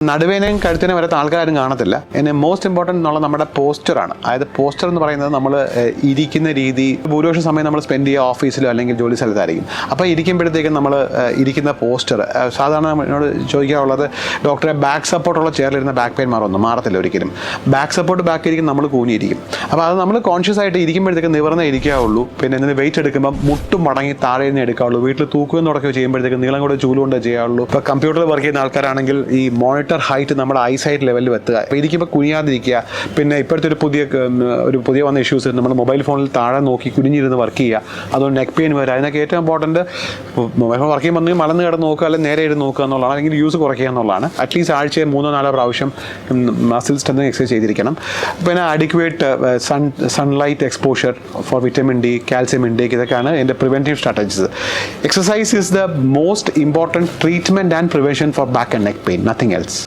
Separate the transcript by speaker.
Speaker 1: നടുവേനയും കഴുത്തിനും വരത്ത ആൾക്കാരും കാണത്തില്ല. എന്നെ മോസ്റ്റ് ഇമ്പോർട്ടൻ്റ് എന്നുള്ള നമ്മുടെ പോസ്റ്ററാണ്. അതായത് പോസ്റ്റർ എന്ന് പറയുന്നത് നമ്മൾ ഇരിക്കുന്ന രീതി ഭൂരിപക്ഷം സമയം നമ്മൾ സ്പെൻഡ് ചെയ്യുക ഓഫീസിലോ അല്ലെങ്കിൽ ജോലി സ്ഥലത്തായിരിക്കും. അപ്പോൾ ഇരിക്കുമ്പോഴത്തേക്കും നമ്മൾ ഇരിക്കുന്ന പോസ്റ്റർ സാധാരണ എന്നോട് ചോദിക്കാറുള്ളത്, ഡോക്ടറെ ബാക്ക് സപ്പോർട്ടുള്ള ചെയറിലിരുന്ന ബാക്ക് പെയിൻ മാറത്തില്ല ഒരിക്കലും. ബാക്ക് സപ്പോർട്ട് ബാക്ക് ഇരിക്കും, നമ്മൾ കൂനിയിരിക്കും. അപ്പോൾ അത് നമ്മൾ കോൺഷ്യസ് ആയിട്ട് ഇരിക്കുമ്പോഴത്തേക്കും നിവർന്നേ ഇരിക്കാവുള്ളൂ. പിന്നെ എന്തിന് വെയിറ്റ് എടുക്കുമ്പോൾ മുട്ടും മടങ്ങി താഴെ നിന്ന് എടുക്കാവുള്ളൂ. വീട്ടിൽ തൂക്കുകയും തുടക്കുകയോ ചെയ്യുമ്പോഴത്തേക്കും നീളം കൂടെ ചൂലുകൊണ്ട് ചെയ്യാവുള്ളൂ. ഇപ്പോൾ കമ്പ്യൂട്ടറിൽ വർക്ക് ചെയ്യുന്ന ആൾക്കാരാണെങ്കിൽ ഈ മോണിറ്റർ ഹൈറ്റ് നമ്മുടെ ഐസൈറ്റ് ലെവലിൽ എത്തുക. അപ്പോൾ ഇരിക്കുമ്പോൾ കുനിയാതിരിക്കുക. പിന്നെ ഇപ്പോഴത്തെ ഒരു പുതിയ വന്ന ഇഷ്യൂസ്, നമ്മൾ മൊബൈൽ ഫോണിൽ താഴെ നോക്കി കുനിഞ്ഞിരുന്ന് വർക്ക് ചെയ്യുക, അതുകൊണ്ട് നെക്ക് പെയിൻ വരിക. അതിനൊക്കെ ഏറ്റവും ഇമ്പോർട്ടൻറ്റ് മൊബൈൽ ഫോൺ വർക്ക് ചെയ്യുമ്പോൾ മലന്ന് കിടന്ന് നോക്കുക, അല്ലെങ്കിൽ നേരെ ഇരുന്ന് നോക്കുക എന്നുള്ളതാണ്, അല്ലെങ്കിൽ യൂസ് കുറയ്ക്കുക എന്നുള്ളതാണ്. അറ്റ്ലീസ്റ്റ് ആഴ്ചയിൽ 3-4 പ്രാവശ്യം മസിൽ സ്ട്രെങ്തനിങ് എക്സസൈസ് ചെയ്തിരിക്കണം. പിന്നെ adequate sunlight exposure for vitamin D, calcium intake, ഇതൊക്കെയാണ് എൻ്റെ preventive strategies. Exercise is the most important treatment and prevention for back and neck pain, nothing else.